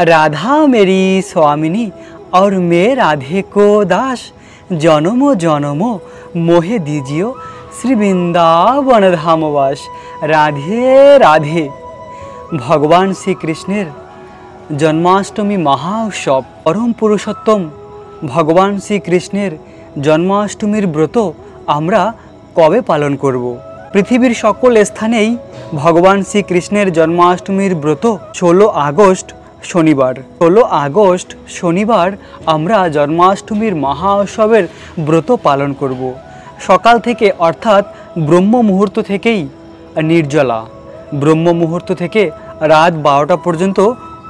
राधा मेरी स्वामिनी और मैं राधे को दास, जन्मो जन्मो मोहे दीजियो श्री बृंदावन धामवास। राधे राधे। भगवान श्री कृष्णेर जन्माष्टमी महा उत्सव, परम पुरुषोत्तम भगवान श्री कृष्णेर जन्माष्टमीर व्रत आमरा कबे पालन करब? पृथिवीर सकल स्थानेई भगवान श्री कृष्णेर जन्माष्टमीर व्रत 16 আগস্ট शनिवार। 16 আগস্ট शनिवार आमरा जन्माष्टमीर महा उत्सवेर व्रत पालन करब। सकाल थेके अर्थात ब्रह्म मुहूर्त थेकेई निर्जला, ब्रह्म मुहूर्त थेके रात 12टा पर्यन्त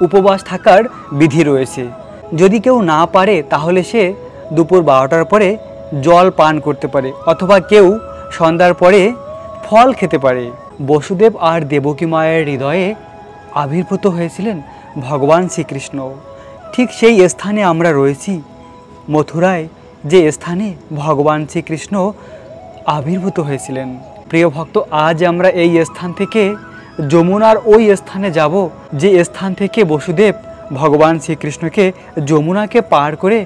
उपवास थाकार विधि रयेछे। यदि केउ ना पारे ताहले से दुपुर 12टार परे जल पान करते पारे अथवा केउ सन्ध्यार परे फल खेते पारे। वसुदेव और देवकी मायेर हृदये आविर्भूत हयेछिलेन भगवान श्रीकृष्ण। ठीक सेई स्थाने आमरा रयेछि, मथुराय जे स्थाने भगवान श्रीकृष्ण आविर्भूत हयेछिलेन। प्रिय भक्त, आज आमरा एई स्थान थेके যমুনার ওই স্থানে যাব যে স্থান থেকে বসুদেব ভগবান শ্রীকৃষ্ণকে যমুনাকে পার করে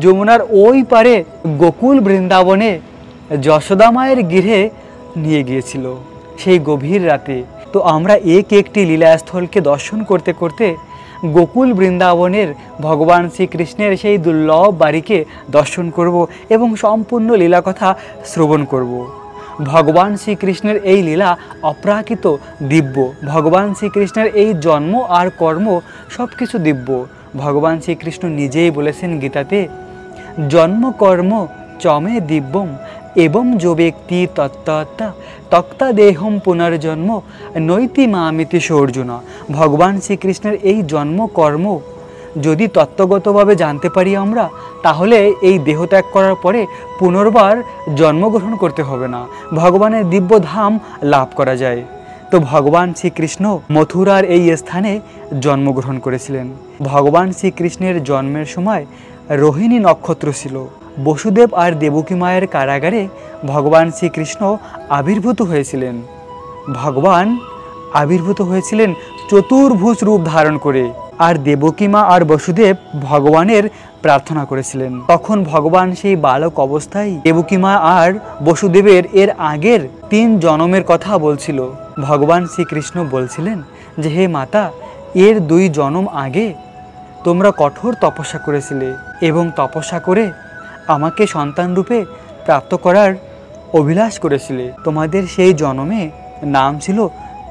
যমুনার ওই পারে গোকুল বৃন্দাবনে যশোদা মায়ের গৃহে নিয়ে গিয়েছিল সেই গভীর রাতে। তো আমরা একটি লীলাস্থলকে দর্শন করতে করতে গোকুল বৃন্দাবনের ভগবান শ্রীকৃষ্ণের সেই দুর্লভ বাড়িকে দর্শন করব এবং সম্পূর্ণ লীলা কথা শ্রবণ করব। भगवान श्रीकृष्णेर এই লীলা অপ্রাকৃত दिव्य। भगवान श्रीकृष्णेर এই जन्म और कर्म सबकिछु दिव्य। भगवान श्रीकृष्ण निजेई बोलेছেন गीताते, जन्म कर्म चमे दिव्यम एवं जो व्यक्ति तत्तत्ता तक्ता देहम पुनर्जन्म नैति मामिति अर्जुन। भगवान श्रीकृष्णेर এই जन्म कर्म যদি তত্ত্বগতভাবে জানতে পারি আমরা, তাহলে এই দেহ ত্যাগ করার পরে পুনর্বার জন্মগ্রহণ করতে হবে না, ভগবানের দিব্য ধাম লাভ করা যায়। তো ভগবান শ্রীকৃষ্ণ মথুরার এই স্থানে জন্মগ্রহণ করেছিলেন। ভগবান শ্রীকৃষ্ণের জন্মের সময় রোহিণী নক্ষত্র ছিল। বসুদেব আর দেবকী মায়ের কারাগারে ভগবান শ্রীকৃষ্ণ আবির্ভূত হয়েছিলেন। ভগবান আবির্ভূত হয়েছিলেন চতুর্ভুজ রূপ ধারণ করে। আর দেবকী মা আর বসুদেব ভগবানের প্রার্থনা করেছিলেন। তখন ভগবান সেই বালক অবস্থায় দেবকী মা আর বসুদেবের এর আগের 3 জন্মের কথা বলছিল। ভগবান শ্রীকৃষ্ণ বলছিলেন যে হে মাতা, এর 2 জন্ম আগে তোমরা কঠোর তপস্যা করেছিলে এবং তপস্যা করে আমাকে সন্তান রূপে প্রাপ্ত করার অভিলাষ করেছিলে। তোমাদের সেই জন্মে নাম ছিল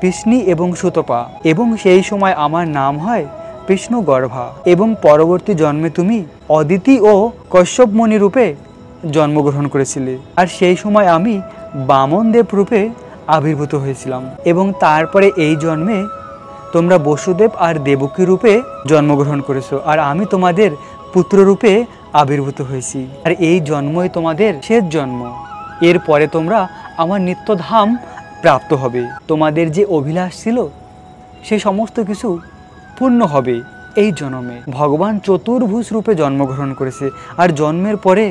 কৃষ্ণী এবং সুতপা, এবং সেই সময় আমার নাম হয় বিষ্ণু গর্ভা, এবং পরবর্তী জন্মে তুমি অদিতি ও কশ্যপ মুনি রূপে জন্মগ্রহণ করেছিলে। আর সেই সময় আমি বামন দেব রূপে আবির্ভূত হয়েছিলাম, এবং তারপরে এই জন্মে তোমরা বসুদেব আর দেবকী রূপে জন্মগ্রহণ করেছো, আর আমি তোমাদের পুত্র রূপে আবির্ভূত হয়েছি। আর এই জন্মই তোমাদের শেষ জন্ম। এরপরে তোমরা আমার নিত্যধাম প্রাপ্ত হবে। তোমাদের যে অভিলাষ ছিল সে সমস্ত কিছু পূর্ণ হবে এই জন্মে। ভগবান চতুর্ভুজ রূপে জন্মগ্রহণ করেছে, আর জন্মের পরে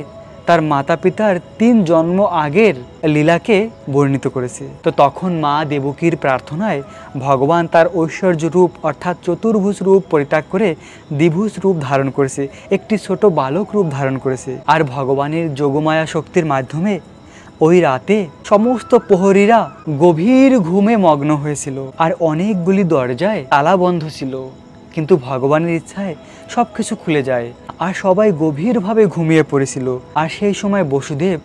তার মাতা পিতার 3 জন্ম আগের লীলাকে বর্ণিত করেছে। তো তখন মা দেবকীর প্রার্থনায় ভগবান তার ঐশ্বর্য রূপ অর্থাৎ চতুর্ভুজ রূপ পরিত্যাগ করে দ্বিভুজ রূপ ধারণ করেছে, একটি ছোট বালক রূপ ধারণ করেছে। আর ভগবানের যোগমায়া শক্তির মাধ্যমে ওই রাতে সমস্ত প্রহরীরা গভীর ঘুমে মগ্ন হয়েছিল, আর অনেকগুলি দরজায় তালা বন্ধ ছিল। কিন্তু ভগবানের ইচ্ছায় সবকিছু খুলে যায়, আর সবাই গভীরভাবে ঘুমিয়ে পড়েছিল। আর সেই সময় বসুদেব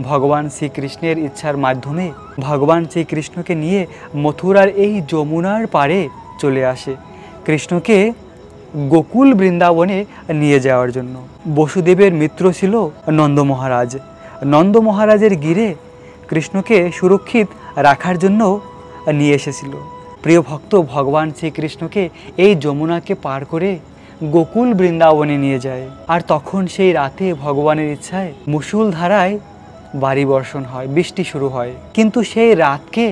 ভগবান শ্রীকৃষ্ণের ইচ্ছার মাধ্যমে ভগবান শ্রীকৃষ্ণকে নিয়ে মথুরার এই যমুনার পাড়ে চলে আসে কৃষ্ণকে গোকুল বৃন্দাবনে নিয়ে যাওয়ার জন্য। বসুদেবের মিত্র ছিল নন্দ মহারাজ। নন্দ মহারাজের গৃহে কৃষ্ণকে সুরক্ষিত রাখার জন্য নিয়ে এসেছিল। প্রিয় ভক্ত, ভগবান শ্রীকৃষ্ণকে এই যমুনাকে পার করে গোকুল বৃন্দাবনে নিয়ে যায়। আর তখন সেই রাতে ভগবানের ইচ্ছায় মুষলধারায় বারি বর্ষণ হয়, বৃষ্টি শুরু হয়। কিন্তু সেই রাতকে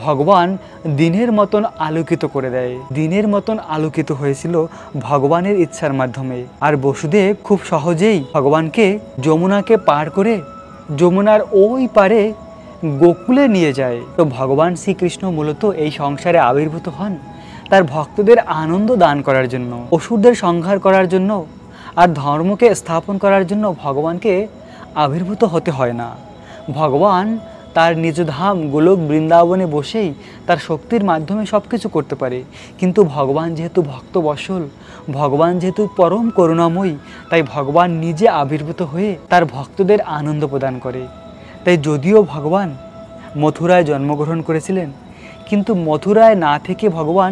ভগবান দিনের মতন আলোকিত করে দেয়। দিনের মতন আলোকিত হয়েছিল ভগবানের ইচ্ছার মাধ্যমে। আর বসুদেব খুব সহজেই ভগবানকে যমুনাকে পার করে যমুনার ওই পারে গোকুলে নিয়ে যায়। তো ভগবান শ্রীকৃষ্ণ মূলত এই সংসারে আবির্ভূত হন তার ভক্তদের আনন্দ দান করার জন্য, অসুরদের সংহার করার জন্য আর ধর্মকে স্থাপন করার জন্য ভগবানকে আবির্ভূত হতে হয় না। ভগবান তার নিজ ধাম গোলক বৃন্দাবনে বসেই তার শক্তির মাধ্যমে সব কিছু করতে পারে। কিন্তু ভগবান যেহেতু ভক্তবৎসল, ভগবান যেহেতু পরম করুণাময়ী, তাই ভগবান নিজে আবির্ভূত হয়ে তার ভক্তদের আনন্দ প্রদান করে। তাই যদিও ভগবান মথুরায় জন্মগ্রহণ করেছিলেন, কিন্তু মথুরায় না থেকে ভগবান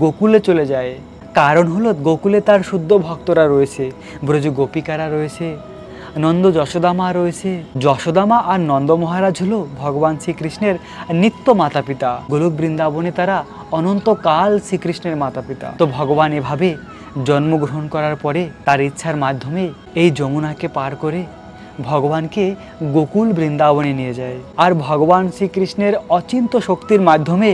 গোকুলে চলে যায়। কারণ হলো গোকুলে তার শুদ্ধ ভক্তরা রয়েছে, ব্রজ গোপিকারা রয়েছে, নন্দ যশোদামা রয়েছে। যশোদামা আর নন্দ মহারাজ হলো ভগবান শ্রীকৃষ্ণের নিত্য মাতা পিতা। গোলক বৃন্দাবনে তারা অনন্তকাল শ্রীকৃষ্ণের মাতা পিতা। তো ভগবান এভাবে জন্মগ্রহণ করার পরে তার ইচ্ছার মাধ্যমে এই যমুনাকে পার করে ভগবানকে গোকুল বৃন্দাবনে নিয়ে যায়। আর ভগবান শ্রীকৃষ্ণের অচিন্ত শক্তির মাধ্যমে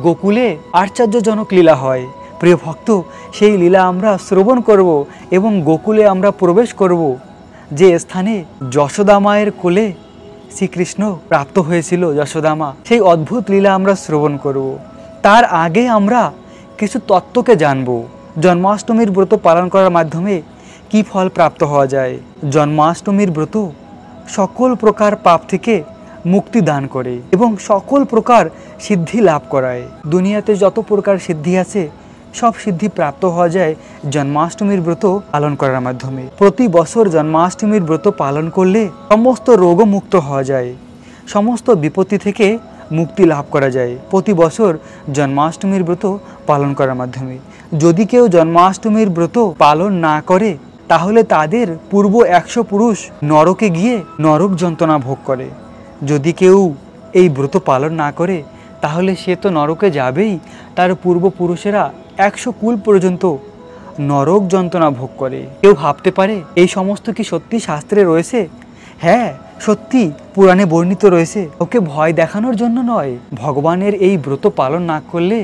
গোকুলে আশ্চর্যজনক লীলা হয়। প্রিয় ভক্ত, সেই লীলা আমরা শ্রবণ করব এবং গোকুলে আমরা প্রবেশ করব, যে স্থানে যশোদা মায়ের কোলে শ্রীকৃষ্ণ প্রাপ্ত হয়েছিল। যশোদামা, সেই অদ্ভুত লীলা আমরা শ্রবণ করব। তার আগে আমরা কিছু তত্ত্বকে জানব। জন্মাষ্টমীর ব্রত পালন করার মাধ্যমে কি ফল প্রাপ্ত হওয়া যায়। জন্মাষ্টমীর ব্রত সকল প্রকার পাপ থেকে মুক্তি দান করে এবং সকল প্রকার সিদ্ধি লাভ করায়। দুনিয়াতে যত প্রকার সিদ্ধি আছে সব সিদ্ধি প্রাপ্ত হওয়া যায় জন্মাষ্টমীর ব্রত পালন করার মাধ্যমে। প্রতি বছর জন্মাষ্টমীর ব্রত পালন করলে সমস্ত রোগও মুক্ত হওয়া যায়, সমস্ত বিপত্তি থেকে মুক্তি লাভ করা যায় প্রতি বছর জন্মাষ্টমীর ব্রত পালন করার মাধ্যমে। যদি কেউ জন্মাষ্টমীর ব্রত পালন না করে তাহলে তাদের পূর্ব 100 পুরুষ নরকে গিয়ে নরক যন্ত্রণা ভোগ করে। যদি কেউ এই ব্রত পালন না করে তাহলে সে তো নরকে যাবেই, তার পূর্বপুরুষেরা 100 কুল পর্যন্ত নরক যন্ত্রণা ভোগ করে। কেউ ভাবতে পারে এই সমস্ত কি সত্যি শাস্ত্রে রয়েছে? হ্যাঁ, সত্যি পুরাণে বর্ণিত রয়েছে। ওকে ভয় দেখানোর জন্য নয়, ভগবানের এই ব্রত পালন না করলে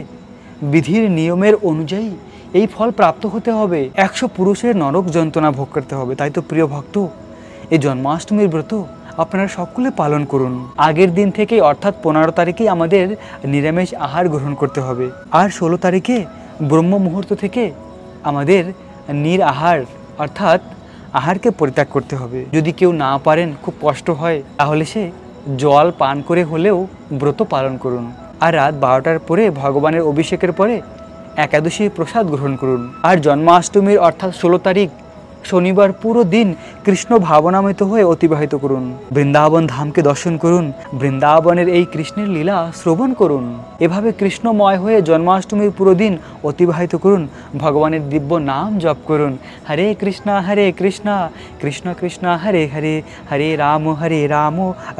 বিধির নিয়মের অনুযায়ী এই ফল প্রাপ্ত হতে হবে, 100 পুরুষের নরক যন্ত্রণা ভোগ করতে হবে। তাই তো প্রিয় ভক্ত, এই জন্মাষ্টমীর ব্রত আপনারা সকলে পালন করুন। আগের দিন থেকে অর্থাৎ 15 তারিখেই আমাদের নিরামিষ আহার গ্রহণ করতে হবে, আর 16 তারিখে ব্রহ্ম মুহূর্ত থেকে আমাদের নিরাহার অর্থাৎ আহারকে পরিত্যাগ করতে হবে। যদি কেউ না পারেন, খুব কষ্ট হয়, তাহলে সে জল পান করে হলেও ব্রত পালন করুন। আর রাত 12টার পরে ভগবানের অভিষেকের পরে একাদশী প্রসাদ গ্রহণ করুন। আর জন্মাষ্টমীর অর্থাৎ 16 তারিখ শনিবার পুরো দিন কৃষ্ণ ভাবনামৃত হয়ে অতিবাহিত করুন। বৃন্দাবন ধামকে দর্শন করুন, বৃন্দাবনের এই কৃষ্ণের লীলা শ্রবণ করুন। এভাবে কৃষ্ণময় হয়ে জন্মাষ্টমীর পুরো দিন অতিবাহিত করুন। ভগবানের দিব্য নাম জপ করুন। হরে কৃষ্ণ কৃষ্ণ কৃষ্ণ হরে হরে, হরে রাম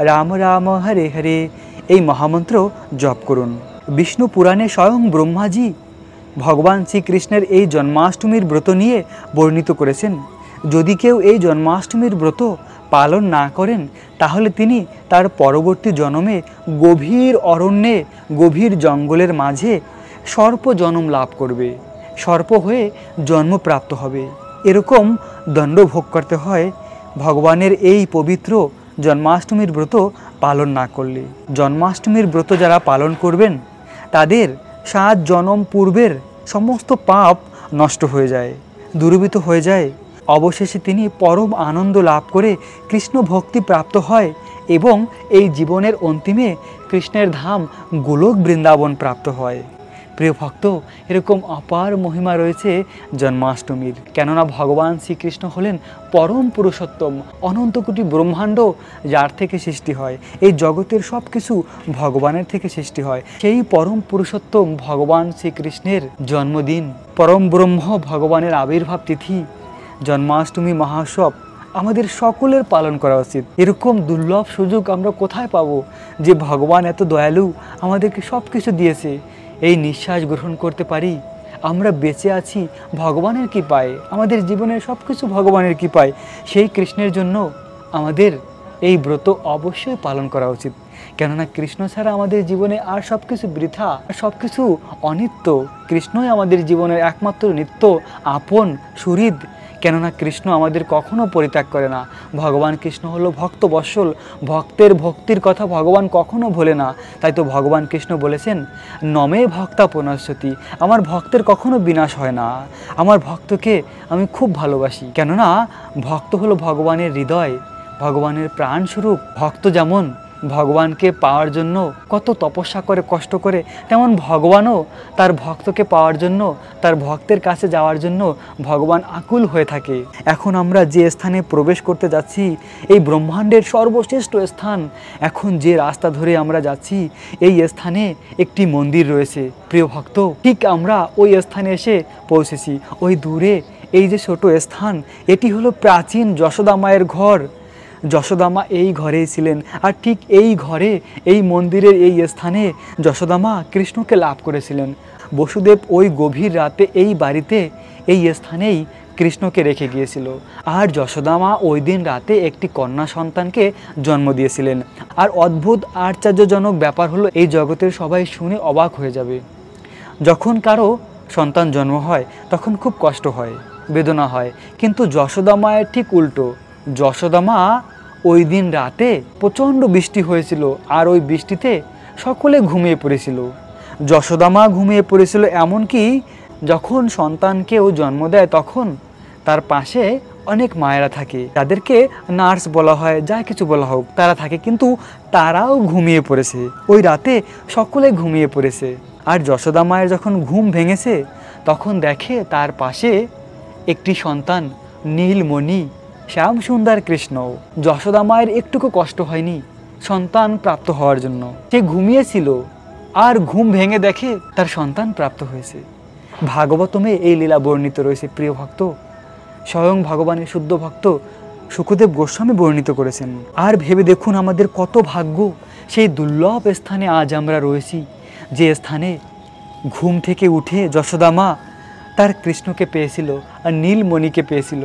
রাম রাম হরে হরে, এই মহামন্ত্র জপ করুন। বিষ্ণু পুরাণে স্বয়ং ব্রহ্মাজি ভগবান শ্রীকৃষ্ণের এই জন্মাষ্টমীর ব্রত নিয়ে বর্ণিত করেছেন। যদি কেউ এই জন্মাষ্টমীর ব্রত পালন না করেন তাহলে তিনি তার পরবর্তী জন্মে গভীর অরণ্যে, গভীর জঙ্গলের মাঝে সর্প জন্ম লাভ করবে, সর্প হয়ে জন্মপ্রাপ্ত হবে। এরকম দণ্ড ভোগ করতে হয় ভগবানের এই পবিত্র জন্মাষ্টমীর ব্রত পালন না করলে। জন্মাষ্টমীর ব্রত যারা পালন করবেন তাদের 7 জন্ম পূর্বের সমস্ত পাপ নষ্ট হয়ে যায়, দূরীভূত হয়ে যায়। অবশেষে তিনি পরম আনন্দ লাভ করে কৃষ্ণ ভক্তি প্রাপ্ত হয় এবং এই জীবনের অন্তিমে কৃষ্ণের ধাম গোলক বৃন্দাবন প্রাপ্ত হয়। প্রিয় ভক্ত, এরকম অপার মহিমা রয়েছে জন্মাষ্টমীর। কেননা ভগবান শ্রীকৃষ্ণ হলেন পরম পুরুষোত্তম, অনন্ত কোটি ব্রহ্মাণ্ড যার থেকে সৃষ্টি হয়, এই জগতের সব কিছু ভগবানের থেকে সৃষ্টি হয়। সেই পরম পুরুষোত্তম ভগবান শ্রীকৃষ্ণের জন্মদিন, পরম ব্রহ্ম ভগবানের আবির্ভাব তিথি জন্মাষ্টমী মহোৎসব আমাদের সকলের পালন করা উচিত। এরকম দুর্লভ সুযোগ আমরা কোথায় পাবো যে ভগবান এত দয়ালু, আমাদেরকে সব কিছু দিয়েছে, এই নিঃশ্বাস গ্রহণ করতে পারি, আমরা বেঁচে আছি ভগবানের কৃপায়, আমাদের জীবনের সব কিছু ভগবানের কৃপায়। সেই কৃষ্ণের জন্য আমাদের এই ব্রত অবশ্যই পালন করা উচিত। কেননা কৃষ্ণ ছাড়া আমাদের জীবনে আর সব কিছু বৃথা, সব কিছু অনিত্য। কৃষ্ণই আমাদের জীবনের একমাত্র নিত্য আপন সুহৃদ। কেননা কৃষ্ণ আমাদের কখনো পরিত্যাগ করে না। ভগবান কৃষ্ণ হলো ভক্তবৎসল, ভক্তের ভক্তির কথা ভগবান কখনো ভোলে না। তাই তো ভগবান কৃষ্ণ বলেছেন, নমে ভক্তা পুনশ্চতি, আমার ভক্তের কখনো বিনাশ হয় না, আমার ভক্তকে আমি খুব ভালোবাসি। কেননা ভক্ত হলো ভগবানের হৃদয়, ভগবানের প্রাণস্বরূপ। ভক্ত যেমন ভগবানকে পাওয়ার জন্য কত তপস্যা করে, কষ্ট করে, তেমন ভগবানও তার ভক্তকে পাওয়ার জন্য, তার ভক্তের কাছে যাওয়ার জন্য ভগবান আকুল হয়ে থাকে। এখন আমরা যে স্থানে প্রবেশ করতে যাচ্ছি, এই ব্রহ্মাণ্ডের সর্বশ্রেষ্ঠ স্থান, এখন যে রাস্তা ধরে আমরা যাচ্ছি, এই স্থানে একটি মন্দির রয়েছে। প্রিয় ভক্ত, ঠিক আমরা ওই স্থানে এসে পৌঁছেছি। ওই দূরে এই যে ছোট স্থান, এটি হলো প্রাচীন যশোদা মায়ের ঘর। যশোদা মা এই ঘরেই ছিলেন, আর ঠিক এই ঘরে, এই মন্দিরের এই স্থানে যশোদা মা কৃষ্ণকে লাভ করেছিলেন। বসুদেব ওই গভীর রাতে এই বাড়িতে, এই স্থানেই কৃষ্ণকে রেখে গিয়েছিল। আর যশোদা মা ওই দিন রাতে একটি কন্যা সন্তানকে জন্ম দিয়েছিলেন। আর অদ্ভুত আশ্চর্যজনক ব্যাপার হলো, এই জগতের সবাই শুনে অবাক হয়ে যাবে, যখন কারো সন্তান জন্ম হয় তখন খুব কষ্ট হয়, বেদনা হয়, কিন্তু যশোদা মায়ের ঠিক উল্টো। যশোদা মা ওই দিন রাতে প্রচণ্ড বৃষ্টি হয়েছিল, আর ওই বৃষ্টিতে সকলে ঘুমিয়ে পড়েছিল। যশোদা মা ঘুমিয়ে পড়েছিল, এমনকি যখন সন্তানকেও জন্ম দেয় তখন তার পাশে অনেক মায়েরা থাকে, তাদেরকে নার্স বলা হয়, যা কিছু বলা হোক, তারা থাকে, কিন্তু তারাও ঘুমিয়ে পড়েছে। ওই রাতে সকলে ঘুমিয়ে পড়েছে। আর যশোদা মায়ের যখন ঘুম ভেঙেছে তখন দেখে তার পাশে একটি সন্তান, নীলমণি, শ্যাম সুন্দর কৃষ্ণ। যশোদা মায়ের একটুকু কষ্ট হয়নি সন্তান প্রাপ্ত হওয়ার জন্য। সে ঘুমিয়েছিল আর ঘুম ভেঙে দেখে তার সন্তান প্রাপ্ত হয়েছে। ভাগবতমে এই লীলা বর্ণিত রয়েছে। প্রিয় ভক্ত, স্বয়ং ভগবানের শুদ্ধ ভক্ত শুকদেব গোস্বামী বর্ণিত করেছেন। আর ভেবে দেখুন আমাদের কত ভাগ্য, সেই দুর্লভ স্থানে আজ আমরা রয়েছি, যে স্থানে ঘুম থেকে উঠে যশোদা মা তার কৃষ্ণকে পেয়েছিল আর নীলমণিকে পেয়েছিল।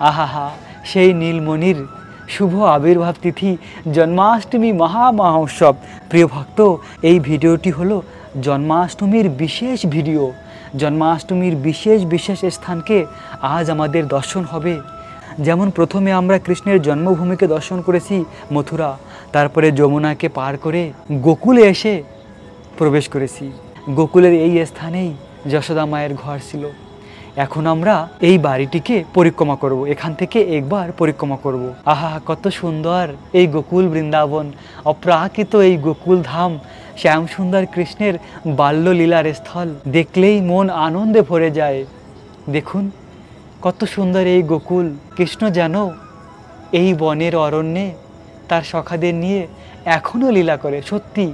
আহাহা, সেই নীলমণির শুভ আবির্ভাব তিথি জন্মাষ্টমী মহামহোৎসব। প্রিয় ভক্ত, এই ভিডিওটি হলো জন্মাষ্টমীর বিশেষ ভিডিও। জন্মাষ্টমীর বিশেষ বিশেষ স্থানকে আজ আমাদের দর্শন হবে। যেমন প্রথমে আমরা কৃষ্ণের জন্মভূমিকে দর্শন করেছি, মথুরা, তারপরে যমুনাকে পার করে গোকুলে এসে প্রবেশ করেছি। গোকুলের এই স্থানেই যশোদা মায়ের ঘর ছিল। এখন আমরা এই বাড়িটিকে পরিক্রমা করব, এখান থেকে একবার পরিক্রমা করব। আহা, কত সুন্দর এই গোকুল বৃন্দাবন, অপ্রাকৃত এই গোকুল ধাম, শ্যাম সুন্দর কৃষ্ণের বাল্যলীলার স্থল। দেখলেই মন আনন্দে ভরে যায়। দেখুন কত সুন্দর এই গোকুল। কৃষ্ণ যেন এই বনের অরণ্যে তার সখাদের নিয়ে এখনও লীলা করে। সত্যি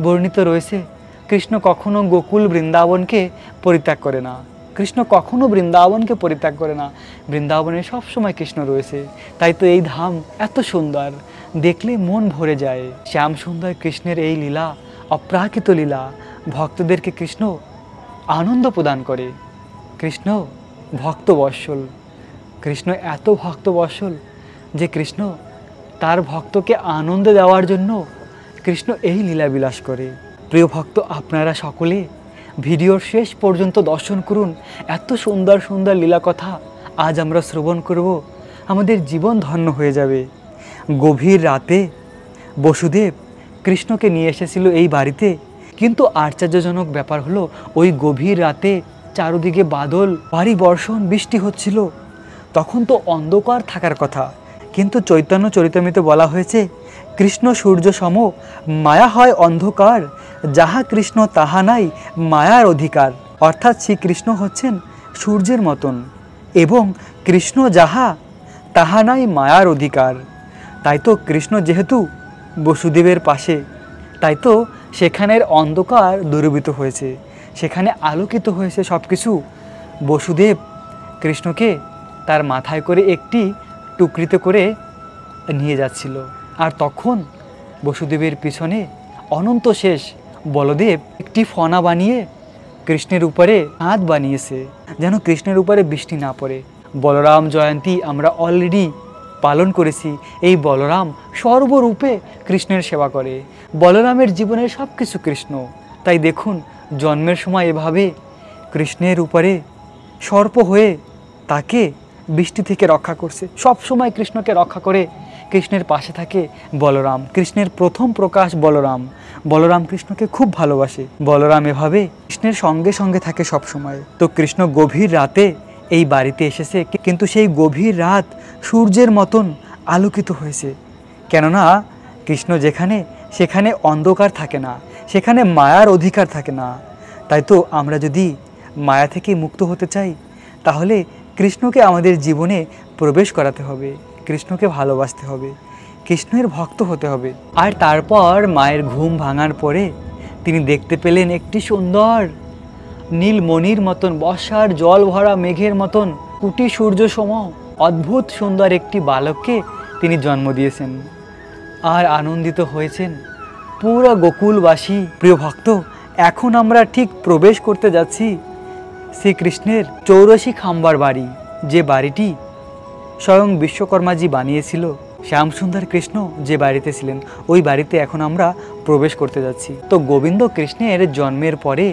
বর্ণিত রয়েছে, কৃষ্ণ কখনো গোকুল বৃন্দাবনকে পরিত্যাগ করে না। কৃষ্ণ কখনো বৃন্দাবনকে পরিত্যাগ করে না। বৃন্দাবনে সবসময় কৃষ্ণ রয়েছে। তাই তো এই ধাম এত সুন্দর, দেখলে মন ভরে যায়। শ্যাম সুন্দর কৃষ্ণের এই লীলা, অপ্রাকৃত লীলা, ভক্তদেরকে কৃষ্ণ আনন্দ প্রদান করে। কৃষ্ণ ভক্তবৎসল। কৃষ্ণ এত ভক্তবৎসল যে কৃষ্ণ তার ভক্তকে আনন্দ দেওয়ার জন্য কৃষ্ণ এই লীলা বিলাস করে। প্রিয় ভক্ত, আপনারা সকলে ভিডিওর শেষ পর্যন্ত দর্শন করুন। এত সুন্দর সুন্দর লীলা কথা আজ আমরা শ্রবণ করব, আমাদের জীবন ধন্য হয়ে যাবে। গভীর রাতে বসুদেব কৃষ্ণকে নিয়ে এসেছিল এই বাড়িতে, কিন্তু আশ্চর্যজনক ব্যাপার হলো, ওই গভীর রাতে চারদিকে বাদল, ভারী বর্ষণ, বৃষ্টি হচ্ছিল। তখন তো অন্ধকার থাকার কথা, কিন্তু চৈতন্য চরিতামৃতে বলা হয়েছে, কৃষ্ণ সূর্য সম, মায়া হয় অন্ধকার, যাহা কৃষ্ণ তাহা নাই মায়ার অধিকার। অর্থাৎ শ্রীকৃষ্ণ হচ্ছেন সূর্যের মতন, এবং কৃষ্ণ যাহা তাহা নাই মায়ার অধিকার। তাই তো কৃষ্ণ যেহেতু বসুদেবের পাশে, তাই তো সেখানের অন্ধকার দূরীভূত হয়েছে, সেখানে আলোকিত হয়েছে সব কিছু। বসুদেব কৃষ্ণকে তার মাথায় করে একটি টুকরিতে করে নিয়ে যাচ্ছিল, আর তখন বসুদেবের পিছনে অনন্ত শেষ বলদেব একটি ফনা বানিয়ে কৃষ্ণের উপরে হাত বানিয়েছে, যেন কৃষ্ণের উপরে বৃষ্টি না পড়ে। বলরাম জয়ন্তী আমরা অলরেডি পালন করেছি। এই বলরাম সর্বরূপে কৃষ্ণের সেবা করে। বলরামের জীবনের সব কিছু কৃষ্ণ। তাই দেখুন, জন্মের সময় এভাবে কৃষ্ণের উপরে সর্প হয়ে তাকে বৃষ্টি থেকে রক্ষা করছে, সব সময় কৃষ্ণকে রক্ষা করে। কৃষ্ণের পাশে থাকে বলরাম, কৃষ্ণের প্রথম প্রকাশ বলরাম। বলরাম কৃষ্ণকে খুব ভালোবাসে। বলরাম এভাবে কৃষ্ণের সঙ্গে সঙ্গে থাকে সব সময়। তো কৃষ্ণ গভীর রাতে এই বাড়িতে এসেছে, কিন্তু সেই গভীর রাত সূর্যের মতন আলোকিত হয়েছে। কেননা কৃষ্ণ যেখানে, সেখানে অন্ধকার থাকে না, সেখানে মায়ার অধিকার থাকে না। তাই তো আমরা যদি মায়া থেকে মুক্ত হতে চাই, তাহলে কৃষ্ণকে আমাদের জীবনে প্রবেশ করাতে হবে, কৃষ্ণকে ভালোবাসতে হবে, কৃষ্ণের ভক্ত হতে হবে। আর তারপর মায়ের ঘুম ভাঙার পরে তিনি দেখতে পেলেন একটি সুন্দর নীলমণির মতন, বর্ষার জল ভরা মেঘের মতন, কোটি সূর্য সম অদ্ভুত সুন্দর একটি বালককে তিনি জন্ম দিয়েছেন। আর আনন্দিত হয়েছেন পুরো গোকুলবাসী। প্রিয় ভক্ত, এখন আমরা ঠিক প্রবেশ করতে যাচ্ছি শ্রীকৃষ্ণের 84 খাম্বার বাড়ি, যে বাড়িটি স্বয়ং বিশ্বকর্মাজি বানিয়েছিল। শ্যামসুন্দর কৃষ্ণ যে বাড়িতে ছিলেন, ওই বাড়িতে এখন আমরা প্রবেশ করতে যাচ্ছি। তো গোবিন্দ কৃষ্ণের জন্মের পরে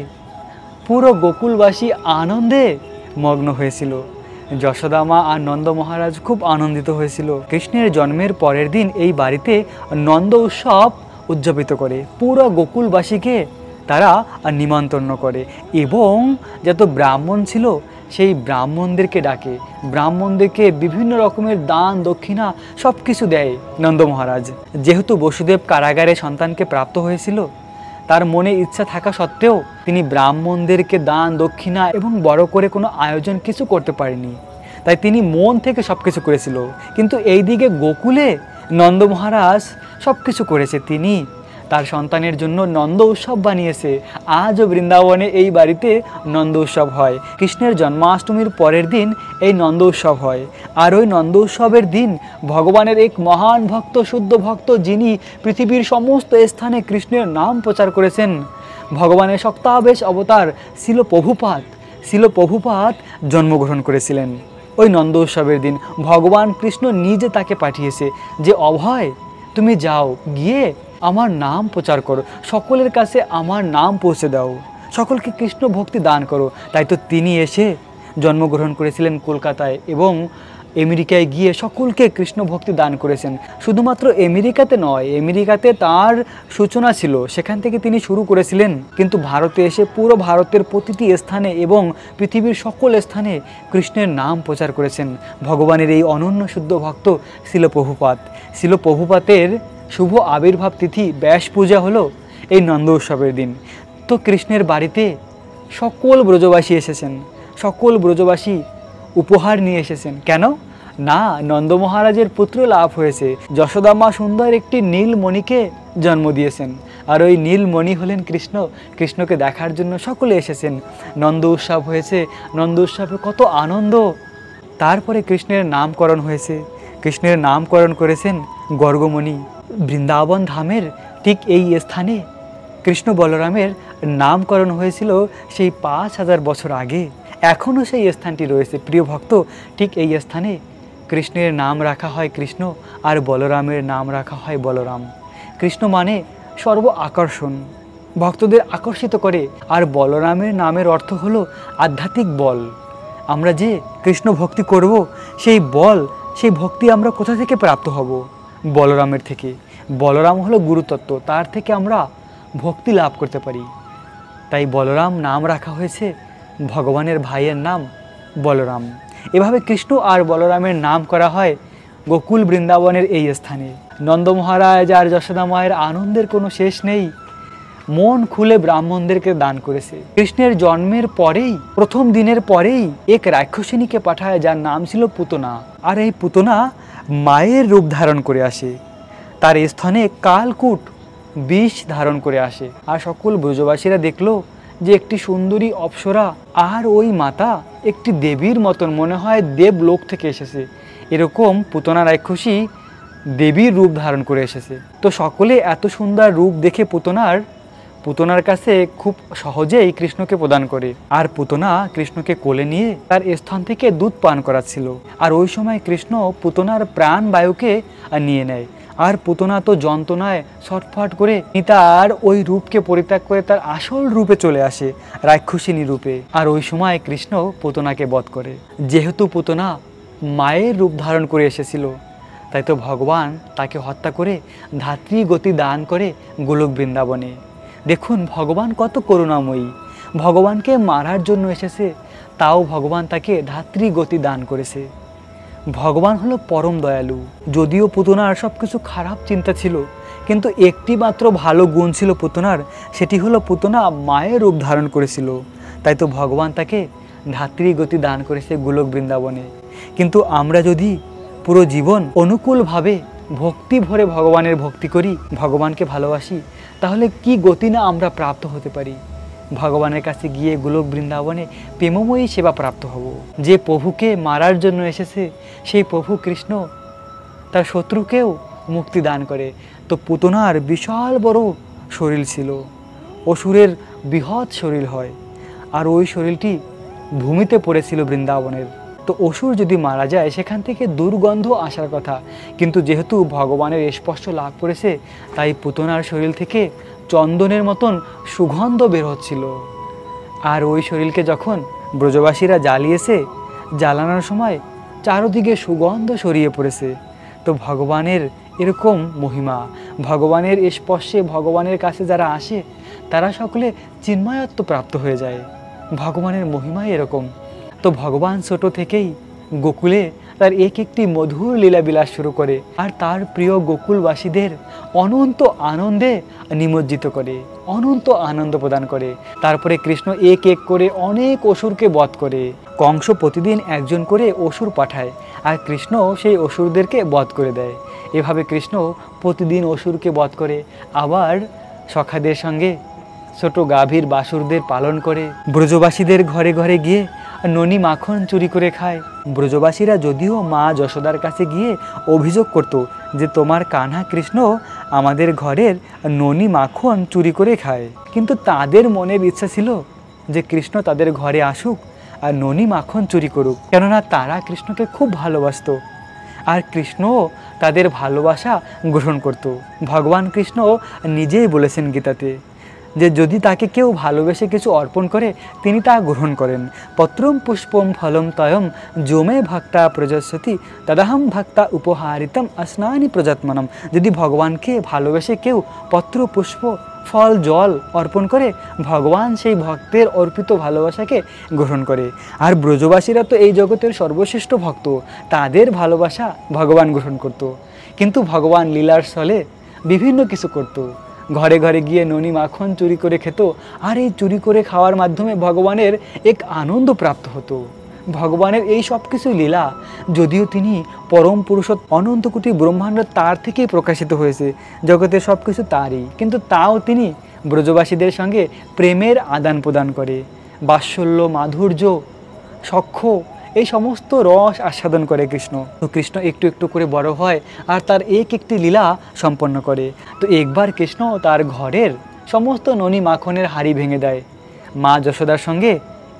পুরো গোকুলবাসী আনন্দে মগ্ন হয়েছিল। যশোদা মা আর নন্দ মহারাজ খুব আনন্দিত হয়েছিল। কৃষ্ণের জন্মের পরের দিন এই বাড়িতে নন্দ উৎসব উদযাপিত করে, পুরো গোকুলবাসীকে তারা নিমন্ত্রণ করে এবং যত ব্রাহ্মণ ছিল সেই ব্রাহ্মণদেরকে ডাকে, ব্রাহ্মণদেরকে বিভিন্ন রকমের দান দক্ষিণা সব কিছু দেয় নন্দ মহারাজ। যেহেতু বসুদেব কারাগারে সন্তানকে প্রাপ্ত হয়েছিল, তার মনে ইচ্ছা থাকা সত্ত্বেও তিনি ব্রাহ্মণদেরকে দান দক্ষিণা এবং বড় করে কোনো আয়োজন কিছু করতে পারেনি। তাই তিনি মন থেকে সব কিছু করেছিল। কিন্তু এইদিকে গোকুলে নন্দ মহারাজ সব কিছু করেছে। তিনি তার সন্তানের জন্য নন্দ উৎসব বানিয়েছে। আজও বৃন্দাবনে এই বাড়িতে নন্দ উৎসব হয়। কৃষ্ণের জন্মাষ্টমীর পরের দিন এই নন্দ উৎসব হয়। আর ওই নন্দ উৎসবের দিন ভগবানের এক মহান ভক্ত, শুদ্ধ ভক্ত, যিনি পৃথিবীর সমস্ত স্থানে কৃষ্ণের নাম প্রচার করেছেন, ভগবানের শক্তাবেশ অবতার শিল প্রভুপাদ জন্মগ্রহণ করেছিলেন ওই নন্দ উৎসবের দিন। ভগবান কৃষ্ণ নিজে তাকে পাঠিয়েছে যে, অভয় তুমি যাও, গিয়ে আমার নাম প্রচার করো, সকলের কাছে আমার নাম পৌঁছে দাও, সকলকে কৃষ্ণ ভক্তি দান করো। তাই তো তিনি এসে জন্মগ্রহণ করেছিলেন কলকাতায় এবং আমেরিকায় গিয়ে সকলকে কৃষ্ণ ভক্তি দান করেছেন। শুধুমাত্র আমেরিকাতে নয়, আমেরিকাতে তার সূচনা ছিল, সেখান থেকে তিনি শুরু করেছিলেন। কিন্তু ভারতে এসে পুরো ভারতের প্রতিটি স্থানে এবং পৃথিবীর সকল স্থানে কৃষ্ণের নাম প্রচার করেছেন ভগবানের এই অনন্য শুদ্ধ ভক্ত শিল প্রভুপাতের শুভ আবির্ভাব তিথি ব্যাস পূজা হলো এই নন্দ উৎসবের দিন। তো কৃষ্ণের বাড়িতে সকল ব্রজবাসী এসেছেন, সকল ব্রজবাসী উপহার নিয়ে এসেছেন। কেন না, নন্দ মহারাজের পুত্র লাভ হয়েছে। যশোদা মা সুন্দর একটি নীলমণিকে জন্ম দিয়েছেন, আর ওই নীলমণি হলেন কৃষ্ণ। কৃষ্ণকে দেখার জন্য সকলে এসেছেন। নন্দ উৎসব হয়েছে, নন্দ উৎসবে কত আনন্দ। তারপরে কৃষ্ণের নামকরণ হয়েছে, কৃষ্ণের নামকরণ করেছেন গর্গমণি। বৃন্দাবন ধামের ঠিক এই স্থানে কৃষ্ণ বলরামের নামকরণ হয়েছিল সেই 5000 বছর আগে। এখনও সেই স্থানটি রয়েছে। প্রিয় ভক্ত, ঠিক এই স্থানে কৃষ্ণের নাম রাখা হয় কৃষ্ণ, আর বলরামের নাম রাখা হয় বলরাম। কৃষ্ণ মানে সর্ব আকর্ষণ, ভক্তদের আকর্ষিত করে। আর বলরামের নামের অর্থ হলো আধ্যাত্মিক বল। আমরা যে কৃষ্ণ ভক্তি করব, সেই বল, সেই ভক্তি আমরা কোথা থেকে প্রাপ্ত হব? বলরামের থেকে। বলরাম হলো গুরুতত্ত্ব, তার থেকে আমরা ভক্তি লাভ করতে পারি। তাই বলরাম নাম রাখা হয়েছে, ভগবানের ভাইয়ের নাম বলরাম। এভাবে কৃষ্ণ আর বলরামের নাম করা হয় গোকুল বৃন্দাবনের এই স্থানে। নন্দ মহারাজ আর যশোদা মায়ের আনন্দের কোনো শেষ নেই। মন খুলে ব্রাহ্মণদেরকে দান করেছে। কৃষ্ণের জন্মের পরেই, প্রথম দিনের পরেই এক রাক্ষসিনীকে পাঠায়, যার নাম ছিল পুতনা। আর এই পুতনা মায়ের রূপ ধারণ করে আসে, তার স্থানে কালকূট বিষ ধারণ করে আসে। আর সকল ব্রজবাসীরা দেখলো যে একটি সুন্দরী অপ্সরা, আর ওই মাতা একটি দেবীর মতন, মনে হয় দেবলোক থেকে এসেছে। এরকম পুতনা রাক্ষসী দেবীর রূপ ধারণ করে এসেছে। তো সকলে এত সুন্দর রূপ দেখে পুতনার কাছে খুব সহজেই কৃষ্ণকে প্রদান করে। আর পুতনা কৃষ্ণকে কোলে নিয়ে তার স্থান থেকে দুধ পান করাচ্ছিল। আর ওই সময় কৃষ্ণ পুতনার প্রাণ বায়ুকে নিয়ে নেয়। আর পুতনা তো যন্ত্রণায় ছটফট করে তার ওই রূপকে পরিত্যাগ করে তার আসল রূপে চলে আসে, রাক্ষসিনী রূপে। আর ওই সময় কৃষ্ণ পুতনাকে বধ করে। যেহেতু পুতনা মায়ের রূপ ধারণ করে এসেছিল। তাই তো ভগবান তাকে হত্যা করে ধাত্রী গতি দান করে গোলক বৃন্দাবনে। দেখুন ভগবান কত করুণাময়ী, ভগবানকে মারার জন্য এসেছে, তাও ভগবান তাকে ধাত্রী গতি দান করেছে। ভগবান হলো পরম দয়ালু। যদিও পুতনার সব কিছু খারাপ চিন্তা ছিল, কিন্তু একটি মাত্র ভালো গুণ ছিল পুতনার, সেটি হলো পুতনা মায়ের রূপ ধারণ করেছিল। তাই তো ভগবান তাকে ধাত্রী গতি দান করেছে গোলক বৃন্দাবনে। কিন্তু আমরা যদি পুরো জীবন অনুকূলভাবে ভক্তি ভরে ভগবানের ভক্তি করি, ভগবানকে ভালোবাসি, তাহলে কি গতি না আমরা প্রাপ্ত হতে পারি। ভগবানের কাছে গিয়ে গোলক বৃন্দাবনে প্রেমময়ী সেবা প্রাপ্ত হব। যে প্রভুকে মারার জন্য এসেছে সেই প্রভু কৃষ্ণ তার শত্রুকেও মুক্তি দান করে। তো পুতনার বিশাল বড় শরীর ছিল, অসুরের বৃহৎ শরীর হয়, আর ওই শরীরটি ভূমিতে পড়েছিল বৃন্দাবনের। তো অসুর যদি মারা যায় সেখান থেকে দুর্গন্ধ আসার কথা, কিন্তু যেহেতু ভগবানের স্পর্শ লাভ করেছে তাই পুতনার শরীর থেকে চন্দনের মতন সুগন্ধ বের হচ্ছিল। আর ওই শরীরকে যখন ব্রজবাসীরা জ্বালিয়েছে, জ্বালানোর সময় চারদিকে সুগন্ধ ছড়িয়ে পড়েছে। তো ভগবানের এরকম মহিমা, ভগবানের স্পর্শে ভগবানের কাছে যারা আসে তারা সকলে চিন্ময়ত্ব প্রাপ্ত হয়ে যায়। ভগবানের মহিমা এরকম। তো ভগবান ছোট থেকেই গোকুলে তার একটি মধুর লীলাবিলাস শুরু করে, আর তার প্রিয় গোকুলবাসীদের অনন্ত আনন্দে নিমজ্জিত করে, অনন্ত আনন্দ প্রদান করে। তারপরে কৃষ্ণ এক এক করে অনেক অসুরকে বধ করে। কংস প্রতিদিন একজন করে অসুর পাঠায়, আর কৃষ্ণ সেই অসুরদেরকে বধ করে দেয়। এভাবে কৃষ্ণ প্রতিদিন অসুরকে বধ করে, আবার সখাদের সঙ্গে ছোট গাভীর বাসুরদের পালন করে, ব্রজবাসীদের ঘরে ঘরে গিয়ে ননি মাখন চুরি করে খায়। ব্রজবাসীরা যদিও মা যশোদার কাছে গিয়ে অভিযোগ করত যে তোমার কানহা কৃষ্ণ আমাদের ঘরের ননি মাখন চুরি করে খায়, কিন্তু তাদের মনের ইচ্ছা ছিল যে কৃষ্ণ তাদের ঘরে আসুক আর ননি মাখন চুরি করুক, কেননা তারা কৃষ্ণকে খুব ভালোবাসত, আর কৃষ্ণ তাদের ভালোবাসা গ্রহণ করত। ভগবান কৃষ্ণ নিজেই বলেছেন গীতাতে যে যদি তাকে কেউ ভালোবেসে কিছু অর্পণ করে তিনি তা গ্রহণ করেন। পত্রম পুষ্পম ফলম তয়ম যোমে ভক্তা প্রযস্যতি তদাহম ভক্তা উপহারিতম আসনানি প্রজাত্মনম। যদি ভগবানকে ভালোবেসে কেউ পত্র পুষ্প ফল জল অর্পণ করে, ভগবান সেই ভক্তের অর্পিত ভালোবাসাকে গ্রহণ করে। আর ব্রজবাসীরা তো এই জগতের সর্বশ্রেষ্ঠ ভক্ত, তাদের ভালোবাসা ভগবান গ্রহণ করত। কিন্তু ভগবান লীলার ছলে বিভিন্ন কিছু করত, ঘরে ঘরে গিয়ে ননি মাখন চুরি করে খেত, আর এই চুরি করে খাওয়ার মাধ্যমে ভগবানের এক আনন্দ প্রাপ্ত হতো। ভগবানের এই সব কিছু লীলা, যদিও তিনি পরম পুরুষোত্তম অনন্ত কোটি ব্রহ্মাণ্ড তার থেকেই প্রকাশিত হয়েছে, জগতের সব কিছু তারই, কিন্তু তাও তিনি ব্রজবাসীদের সঙ্গে প্রেমের আদান প্রদান করে, বাৎসল্য মাধুর্য সখ্য এই সমস্ত রস আস্বাদন করে কৃষ্ণ। তো কৃষ্ণ একটু একটু করে বড় হয় আর তার একটি লীলা সম্পন্ন করে। তো একবার কৃষ্ণ তার ঘরের সমস্ত ননি মাখনের হাঁড়ি ভেঙে দেয়। মা যশোদার সঙ্গে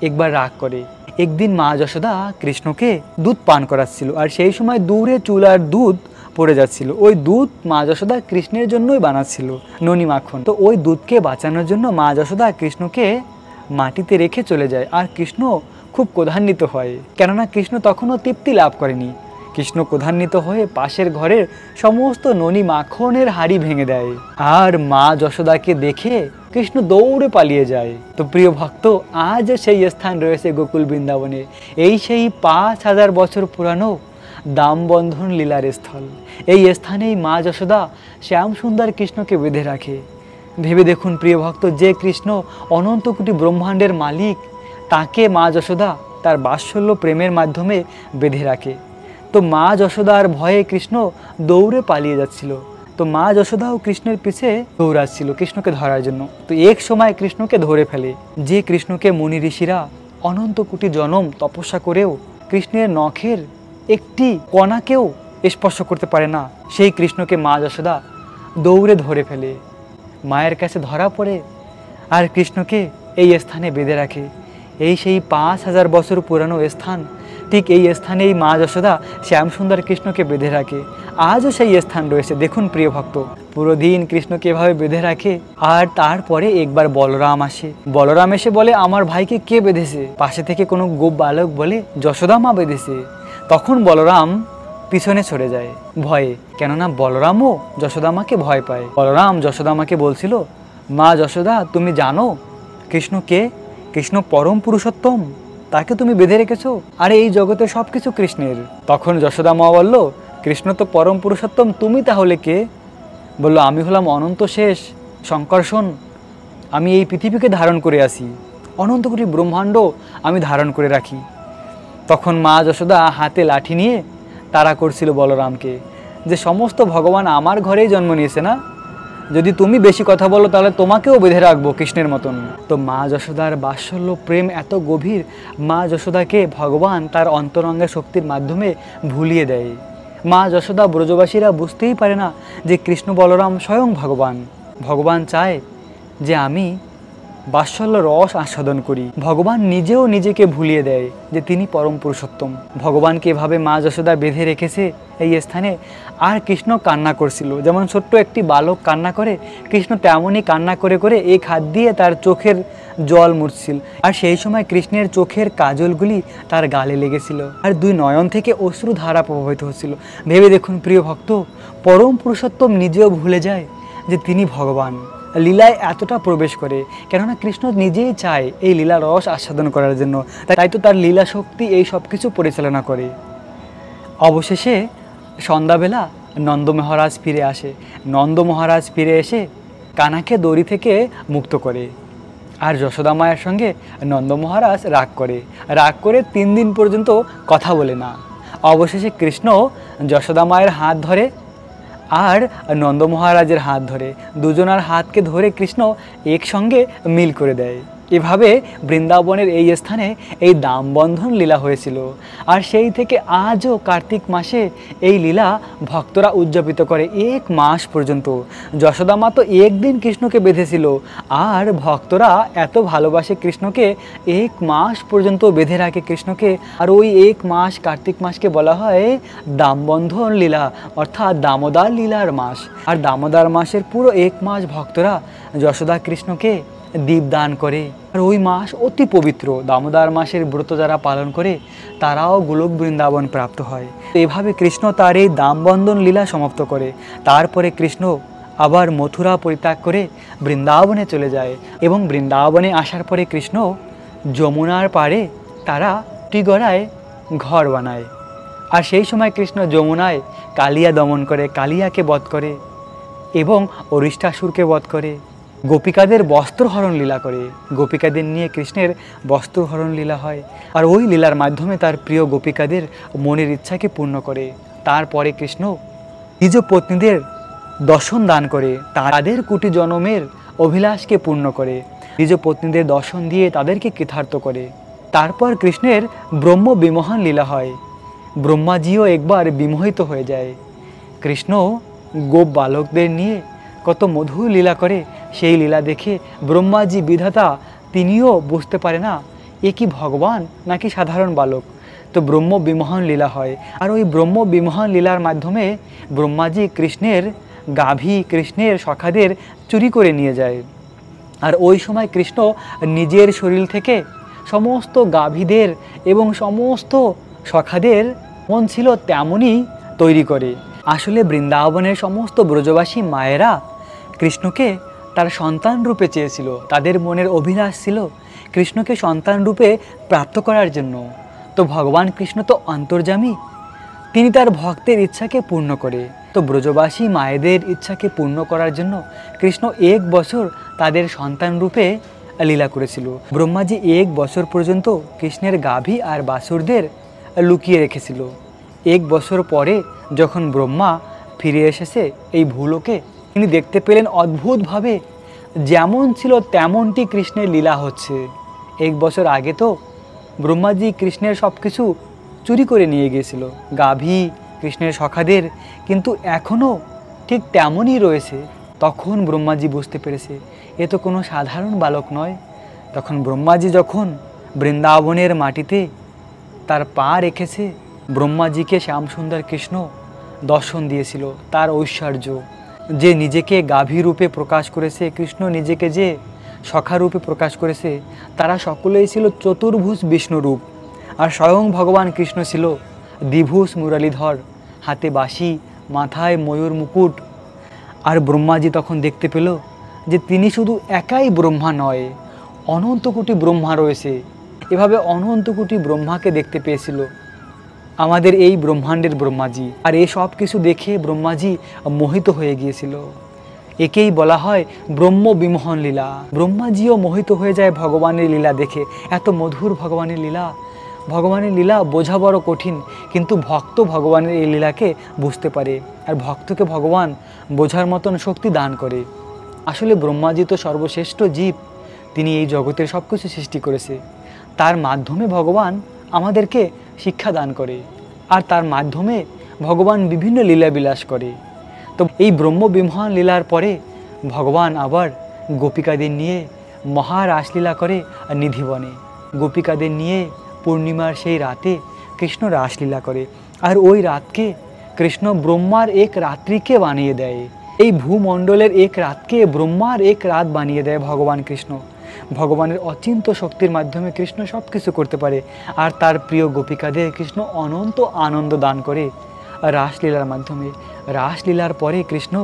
একবার রাগ করে। একদিন মা যশোদা কৃষ্ণকে দুধ পান করাচ্ছিল, আর সেই সময় দূরে চুলার দুধ পড়ে যাচ্ছিল। ওই দুধ মা যশোদা কৃষ্ণের জন্যই বানাচ্ছিল ননি মাখন। তো ওই দুধকে বাঁচানোর জন্য মা যশোদা কৃষ্ণকে মাটিতে রেখে চলে যায়, আর কৃষ্ণ খুব ক্রোধান্বিত হয়, কেননা কৃষ্ণ তখনও তৃপ্তি লাভ করেনি। কৃষ্ণ ক্রোধান্বিত হয়ে পাশের ঘরের সমস্ত ননি মাখনের হাঁড়ি ভেঙে দেয়, আর মা যশোদাকে দেখে কৃষ্ণ দৌড়ে পালিয়ে যায়। তো প্রিয় ভক্ত, আজ সেই স্থান রয়েছে গোকুল বৃন্দাবনে, এই সেই 5000 বছর পুরানো দামবন্ধন লীলার স্থল। এই স্থানেই মা যশোদা শ্যাম সুন্দর কৃষ্ণকে বেঁধে রাখে। ভেবে দেখুন প্রিয় ভক্ত, যে কৃষ্ণ অনন্ত কোটি ব্রহ্মাণ্ডের মালিক, তাকে মা যশোদা তার বাৎসল্য প্রেমের মাধ্যমে বেঁধে রাখে। তো মা যশোদার ভয়ে কৃষ্ণ দৌড়ে পালিয়ে যাচ্ছিল। তো মা যশোদাও কৃষ্ণের পিছে দৌড়াচ্ছিল কৃষ্ণকে ধরার জন্য। তো এক সময় কৃষ্ণকে ধরে ফেলে। যে কৃষ্ণকে মুনি ঋষিরা অনন্ত কোটি জনম তপস্যা করেও কৃষ্ণের নখের একটি কণাকেও স্পর্শ করতে পারে না, সেই কৃষ্ণকে মা যশোদা দৌড়ে ধরে ফেলে, মায়ের কাছে ধরা পড়ে, আর কৃষ্ণকে এই স্থানে বেঁধে রাখে। এই সেই 5000 বছর পুরানো স্থান, ঠিক এই স্থানেই মা যশোদা শ্যামসুন্দর কৃষ্ণকে বেঁধে রাখে। আজও সেই স্থান রয়েছে। দেখুন প্রিয় ভক্ত, পুরো দিন কৃষ্ণকে এভাবে বেঁধে রাখে। আর তারপরে একবার বলরাম আসে। বলরাম এসে বলে, আমার ভাইকে কে বেঁধেছে? পাশে থেকে কোনো গোপ বালক বলে, যশোদা মা বেঁধেছে। তখন বলরাম পিছনে সরে যায় ভয়ে, কেননা বলরামও যশোদামাকে ভয় পায়। বলরাম যশোদামাকে বলছিল, মা যশোদা, তুমি জানো কৃষ্ণ কে? কৃষ্ণ পরম পুরুষোত্তম, তাকে তুমি বেঁধে রেখেছো, আরে এই জগতে সব কিছু কৃষ্ণের। তখন যশোদা মা বলল, কৃষ্ণ তো পরম পুরুষোত্তম, তুমি তাহলে কে? বলল, আমি হলাম অনন্ত শেষ শঙ্কর্ষণ, আমি এই পৃথিবীকে ধারণ করে আসি, অনন্ত কোটি ব্রহ্মাণ্ড আমি ধারণ করে রাখি। তখন মা যশোদা হাতে লাঠি নিয়ে তাড়া করছিল বলরামকে, যে সমস্ত ভগবান আমার ঘরেই জন্ম নিয়েছে না, যদি তুমি বেশি কথা বলো তাহলে তোমাকেও বেঁধে রাখবো কৃষ্ণের মতন। তো মা যশোদার বাৎসল্য প্রেম এত গভীর, মা যশোদাকে ভগবান তার অন্তরঙ্গের শক্তির মাধ্যমে ভুলিয়ে দেয়। মা যশোদা ব্রজবাসীরা বুঝতেই পারে না যে কৃষ্ণ বলরাম স্বয়ং ভগবান। ভগবান চায় যে আমি বাৎসল্য রস আস্বাদন করি। ভগবান নিজেও নিজেকে ভুলিয়ে দেয় যে তিনি পরম পুরুষোত্তম। ভগবানকে এভাবে মা যশোদা বেঁধে রেখেছে এই স্থানে। আর কৃষ্ণ কান্না করছিল, যেমন ছোট্ট একটি বালক কান্না করে, কৃষ্ণ তেমনই কান্না করে করে এক হাত দিয়ে তার চোখের জল মুছছিল। আর সেই সময় কৃষ্ণের চোখের কাজলগুলি তার গালে লেগেছিল, আর দুই নয়ন থেকে অশ্রু ধারা প্রবাহিত হচ্ছিল। ভেবে দেখুন প্রিয় ভক্ত, পরম পুরুষোত্তম নিজেও ভুলে যায় যে তিনি ভগবান, লীলায় এতটা প্রবেশ করে। কেননা কৃষ্ণ নিজেই চায় এই লীলা রস আস্বাদন করার জন্য, তাই তো তার লীলা শক্তি এই সব কিছু পরিচালনা করে। অবশেষে সন্ধ্যাবেলা নন্দ মহারাজ ফিরে আসে। নন্দ মহারাজ ফিরে এসে কানাকে দড়ি থেকে মুক্ত করে। আর যশোদা মায়ের সঙ্গে নন্দ মহারাজ রাগ করে 3 দিন পর্যন্ত কথা বলে না। অবশেষে কৃষ্ণ যশোদা মায়ের হাত ধরে আর নন্দ মহারাজের হাত ধরে, দুজনার হাতকে ধরে কৃষ্ণ একসঙ্গে মিল করে দেয়। এভাবে বৃন্দাবনের এই স্থানে এই দামবন্ধন লীলা হয়েছিল। আর সেই থেকে আজও কার্তিক মাসে এই লীলা ভক্তরা উদযাপিত করে 1 মাস পর্যন্ত। যশোদা মা তো একদিন কৃষ্ণকে বেঁধেছিল, আর ভক্তরা এত ভালোবাসে কৃষ্ণকে 1 মাস পর্যন্ত বেঁধে রাখে কৃষ্ণকে। আর ওই 1 মাস কার্তিক মাসকে বলা হয় দামবন্ধন লীলা, অর্থাৎ দামোদর লীলার মাস। আর দামোদর মাসের পুরো 1 মাস ভক্তরা যশোদা কৃষ্ণকে দীপদান করে। আর ওই মাস অতি পবিত্র। দামোদর মাসের ব্রত যারা পালন করে তারাও গোলক বৃন্দাবন প্রাপ্ত হয়। এভাবে কৃষ্ণ তার এই দামবন্ধন লীলা সমাপ্ত করে। তারপরে কৃষ্ণ আবার মথুরা পরিত্যাগ করে বৃন্দাবনে চলে যায়। এবং বৃন্দাবনে আসার পরে কৃষ্ণ যমুনার পাড়ে তারা টিগড়ায় ঘর বানায়। আর সেই সময় কৃষ্ণ যমুনায় কালিয়া দমন করে, কালিয়াকে বধ করে এবং অরিষ্টাসুরকে বধ করে। গোপিকাদের বস্ত্রহরণ লীলা করে, গোপিকাদের নিয়ে কৃষ্ণের বস্ত্রহরণ লীলা হয়। আর ওই লীলার মাধ্যমে তার প্রিয় গোপিকাদের মনের ইচ্ছাকে পূর্ণ করে। তারপরে কৃষ্ণ নিজ পত্নীদের দর্শন দান করে, তাদের কোটি জনমের অভিলাষকে পূর্ণ করে, নিজ পত্নীদের দর্শন দিয়ে তাদেরকে কৃতার্থ করে। তারপর কৃষ্ণের ব্রহ্ম বিমোহন লীলা হয়। ব্রহ্মাজিও একবার বিমোহিত হয়ে যায়। কৃষ্ণ গোপ বালকদের নিয়ে কত মধুর লীলা করে, সেই লীলা দেখে ব্রহ্মাজি বিধাতা তিনিও বুঝতে পারে না এ কি ভগবান নাকি সাধারণ বালক। তো ব্রহ্ম বিমোহন লীলা হয়। আর ওই ব্রহ্ম বিমোহন লীলার মাধ্যমে ব্রহ্মাজি কৃষ্ণের গাভী, কৃষ্ণের সখাদের চুরি করে নিয়ে যায়। আর ওই সময় কৃষ্ণ নিজের শরীর থেকে সমস্ত গাভীদের এবং সমস্ত সখাদের মন ছিল তেমনই তৈরি করে। আসলে বৃন্দাবনের সমস্ত ব্রজবাসী মায়েরা কৃষ্ণকে তার সন্তান রূপে চেয়েছিল, তাদের মনের অভিলাষ ছিল কৃষ্ণকে সন্তান রূপে প্রাপ্ত করার জন্য। তো ভগবান কৃষ্ণ তো অন্তর্যামী, তিনি তার ভক্তের ইচ্ছাকে পূর্ণ করে। তো ব্রজবাসী মায়েদের ইচ্ছাকে পূর্ণ করার জন্য কৃষ্ণ 1 বছর তাদের সন্তান রূপে লীলা করেছিল। ব্রহ্মাজি 1 বছর পর্যন্ত কৃষ্ণের গাভী আর বাছুরদের লুকিয়ে রেখেছিল। 1 বছর পরে যখন ব্রহ্মা ফিরে এসেছে এই ভূলোকে, তিনি দেখতে পেলেন অদ্ভুতভাবে যেমন ছিল তেমনটি কৃষ্ণের লীলা হচ্ছে। 1 বছর আগে তো ব্রহ্মাজি কৃষ্ণের সব কিছু চুরি করে নিয়ে গিয়েছিল, গাভী, কৃষ্ণের সখাদের, কিন্তু এখনও ঠিক তেমনই রয়েছে। তখন ব্রহ্মাজি বুঝতে পেরেছে এ তো কোনো সাধারণ বালক নয়। তখন ব্রহ্মাজি যখন বৃন্দাবনের মাটিতে তার পা রেখেছে, ব্রহ্মাজিকে শ্যামসুন্দর কৃষ্ণ দর্শন দিয়েছিল। তার ঐশ্বর্য, যে নিজেকে গাভী রূপে প্রকাশ করেছে, কৃষ্ণ নিজেকে যে সখা রূপে প্রকাশ করেছে, তারা সকলেই ছিল চতুর্ভুজ বিষ্ণু রূপ। আর স্বয়ং ভগবান কৃষ্ণ ছিল দ্বিভুজ মুরলীধর, হাতে বাঁশি, মাথায় ময়ূর মুকুট। আর ব্রহ্মাজি তখন দেখতে পেল যে তিনি শুধু একাই ব্রহ্মা নয়, অনন্ত কোটি ব্রহ্মা রয়েছে। এভাবে অনন্ত কোটি ব্রহ্মাকে দেখতে পেয়েছিল আমাদের এই ব্রহ্মাণ্ডের ব্রহ্মাজি। আর এই সব কিছু দেখে ব্রহ্মাজি মোহিত হয়ে গিয়েছিল। একেই বলা হয় ব্রহ্ম বিমোহন লীলা। ব্রহ্মাজিও মোহিত হয়ে যায় ভগবানের লীলা দেখে। এত মধুর ভগবানের লীলা। ভগবানের লীলা বোঝা বড় কঠিন, কিন্তু ভক্ত ভগবানের এই লীলাকে বুঝতে পারে, আর ভক্তকে ভগবান বোঝার মতন শক্তি দান করে। আসলে ব্রহ্মাজি তো সর্বশ্রেষ্ঠ জীব, তিনি এই জগতের সব কিছু সৃষ্টি করেছে। তার মাধ্যমে ভগবান আমাদেরকে শিক্ষা দান করে, আর তার মাধ্যমে ভগবান বিভিন্ন লীলা বিলাস করে। তো এই ব্রহ্ম বিমোহন লীলার পরে ভগবান আবার গোপিকাদের নিয়ে মহারাসলীলা করে নিধিবনে। গোপিকাদের নিয়ে পূর্ণিমার সেই রাতে কৃষ্ণ রাসলীলা করে, আর ওই রাতকে কৃষ্ণ ব্রহ্মার এক রাত্রিকে বানিয়ে দেয়। এই ভূমণ্ডলের এক রাতকে ব্রহ্মার এক রাত বানিয়ে দেয় ভগবান কৃষ্ণ। ভগবানের অচিন্ত শক্তির মাধ্যমে কৃষ্ণ সব কিছু করতে পারে, আর তার প্রিয় গোপিকাদের কৃষ্ণ অনন্ত আনন্দ দান করে রাসলীলার মাধ্যমে। রাসলীলার পরে কৃষ্ণ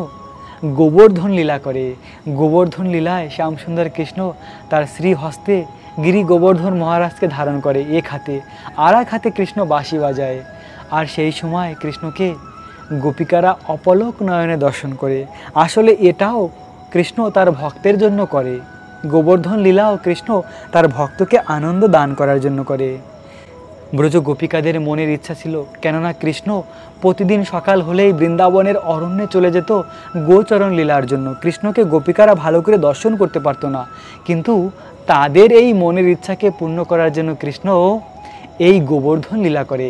গোবর্ধন লীলা করে। গোবর্ধন লীলায় শ্যামসুন্দর কৃষ্ণ তার শ্রীহস্তে গিরি গোবর্ধন মহারাজকে ধারণ করে এক হাতে, আর এক হাতে কৃষ্ণ বাঁশি বাজায়। আর সেই সময় কৃষ্ণকে গোপিকারা অপলক নয়নে দর্শন করে। আসলে এটাও কৃষ্ণ তার ভক্তের জন্য করে। গোবর্ধন লীলাও কৃষ্ণ তার ভক্তকে আনন্দ দান করার জন্য করে। ব্রজ গোপিকাদের মনের ইচ্ছা ছিল, কেননা কৃষ্ণ প্রতিদিন সকাল হলেই বৃন্দাবনের অরণ্যে চলে যেত গোচরণ লীলার জন্য। কৃষ্ণকে গোপিকারা ভালো করে দর্শন করতে পারতো না, কিন্তু তাদের এই মনের ইচ্ছাকে পূর্ণ করার জন্য কৃষ্ণ এই গোবর্ধন লীলা করে।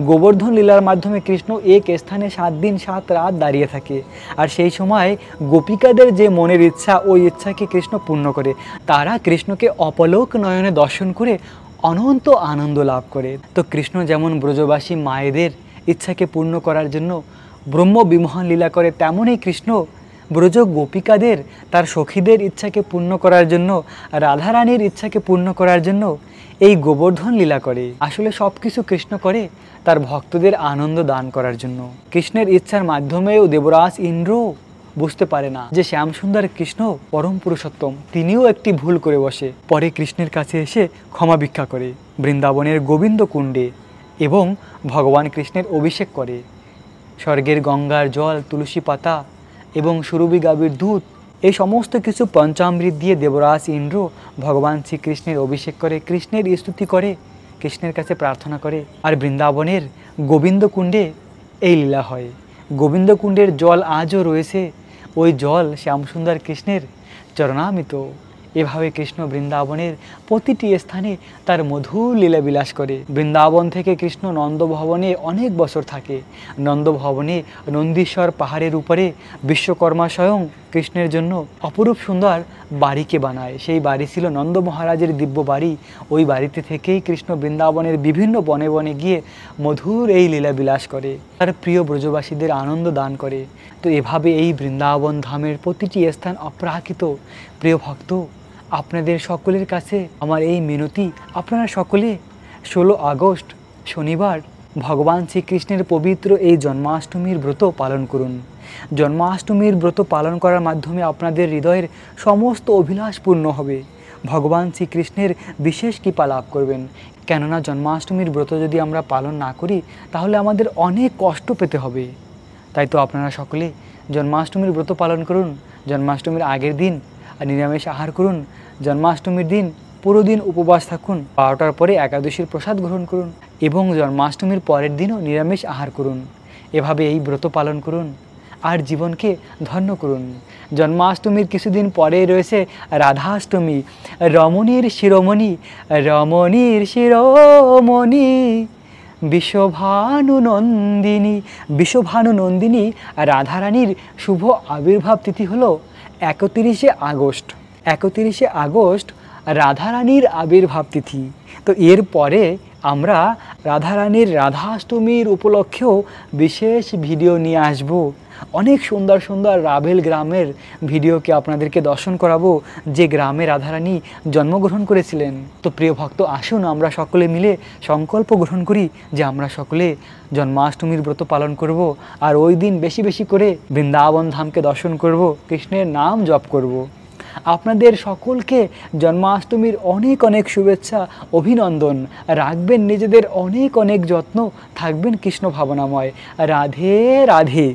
গোবর্ধন লীলার মাধ্যমে কৃষ্ণ এক স্থানে 7 দিন 7 রাত দাঁড়িয়ে থাকে, আর সেই সময় গোপিকাদের যে মনের ইচ্ছা, ওই ইচ্ছাকে কৃষ্ণ পূর্ণ করে। তারা কৃষ্ণকে অপলক নয়নে দর্শন করে অনন্ত আনন্দ লাভ করে। তো কৃষ্ণ যেমন ব্রজবাসী মায়েদের ইচ্ছাকে পূর্ণ করার জন্য ব্রহ্ম বিমোহন লীলা করে, তেমনই কৃষ্ণ ব্রজ গোপিকাদের তার সখীদের ইচ্ছাকে পূর্ণ করার জন্য, রাধারানীর ইচ্ছাকে পূর্ণ করার জন্য এই গোবর্ধন লীলা করে। আসলে সব কিছু কৃষ্ণ করে তার ভক্তদের আনন্দ দান করার জন্য। কৃষ্ণের ইচ্ছার মাধ্যমেও দেবরাজ ইন্দ্র বুঝতে পারে না যে শ্যামসুন্দর কৃষ্ণ পরম পুরুষোত্তম। তিনিও একটি ভুল করে বসে, পরে কৃষ্ণের কাছে এসে ক্ষমা ভিক্ষা করে বৃন্দাবনের গোবিন্দ কুণ্ডে, এবং ভগবান কৃষ্ণের অভিষেক করে। স্বর্গের গঙ্গার জল, তুলসী পাতা এবং সুরভি গাভীর দুধ, এই সমস্ত কিছু পঞ্চামৃত দিয়ে দেবরাজ ইন্দ্র ভগবান শ্রীকৃষ্ণের অভিষেক করে, কৃষ্ণের স্তুতি করে, কৃষ্ণের কাছে প্রার্থনা করে। আর বৃন্দাবনের গোবিন্দ কুণ্ডে এই লীলা হয়। গোবিন্দ কুণ্ডের জল আজও রয়েছে, ওই জল শ্যামসুন্দর কৃষ্ণের চরণামৃত। এভাবে কৃষ্ণ বৃন্দাবনের প্রতিটি স্থানে তার মধুর লীলা বিলাস করে। বৃন্দাবন থেকে কৃষ্ণ নন্দভবনে অনেক বছর থাকে। নন্দভবনে নন্দীশ্বর পাহাড়ের উপরে বিশ্বকর্মা স্বয়ং কৃষ্ণের জন্য অপরূপ সুন্দর বাড়িকে বানায়। সেই বাড়ি ছিল নন্দ মহারাজের দিব্য বাড়ি। ওই বাড়িতে থেকেই কৃষ্ণ বৃন্দাবনের বিভিন্ন বনে বনে গিয়ে মধুর এই লীলা বিলাস করে, তার প্রিয় ব্রজবাসীদের আনন্দ দান করে। তো এভাবে এই বৃন্দাবন ধামের প্রতিটি স্থান অপ্রাকৃত। প্রিয় ভক্ত, আপনাদের সকলের কাছে আমার এই মিনতি, আপনারা সকলে 16 আগস্ট শনিবার ভগবান শ্রীকৃষ্ণের পবিত্র এই জন্মাষ্টমীর ব্রত পালন করুন। জন্মাষ্টমীর ব্রত পালন করার মাধ্যমে আপনাদের হৃদয়ের সমস্ত অভিলাষ পূর্ণ হবে। ভগবান শ্রীকৃষ্ণের বিশেষ কৃপা লাভ করবেন। কেননা জন্মাষ্টমীর ব্রত যদি আমরা পালন না করি, তাহলে আমাদের অনেক কষ্ট পেতে হবে। তাই তো আপনারা সকলে জন্মাষ্টমীর ব্রত পালন করুন। জন্মাষ্টমীর আগের দিন নিরামিষ আহার করুন। জন্মাষ্টমীর দিন পুরো দিন উপবাস থাকুন। 12টার পরে একাদশীর প্রসাদ গ্রহণ করুন, এবং জন্মাষ্টমীর পরের দিনও নিরামিষ আহার করুন। এভাবে এই ব্রত পালন করুন আর জীবনকে ধন্য করুন। জন্মাষ্টমীর কিছুদিন পরে রয়েছে রাধাষ্টমী। রমণীর শিরোমণি, রমণীর শিরোমণি বিশ্বভানু নন্দিনী। বিশ্বভানু নন্দিনী রাধারানীর শুভ আবির্ভাব তিথি হলো 31শে আগস্ট। 31শে আগস্ট রাধারানীর আবির্ভাব তিথি। তো এরপরে আমরা রাধারানীর রাধাষ্টমীর উপলক্ষেও বিশেষ ভিডিও নিয়ে আসব। অনেক সুন্দর সুন্দর রাভেল গ্রামের ভিডিওকে আপনাদেরকে দর্শন করাবো, যে গ্রামে রাধারানী জন্মগ্রহণ করেছিলেন। তো প্রিয় ভক্ত, আসুন আমরা সকলে মিলে সংকল্প গ্রহণ করি যে আমরা সকলে জন্মাষ্টমীর ব্রত পালন করব, আর ওই দিন বেশি বেশি করে বৃন্দাবন ধামকে দর্শন করব, কৃষ্ণের নাম জপ করব। আপনাদের সকলকে জন্মাষ্টমীর অনেক অনেক শুভেচ্ছা, অভিনন্দন। রাখবেন নিজেদের অনেক অনেক যত্ন, থাকবেন কৃষ্ণ ভাবনাময়। রাধে রাধে।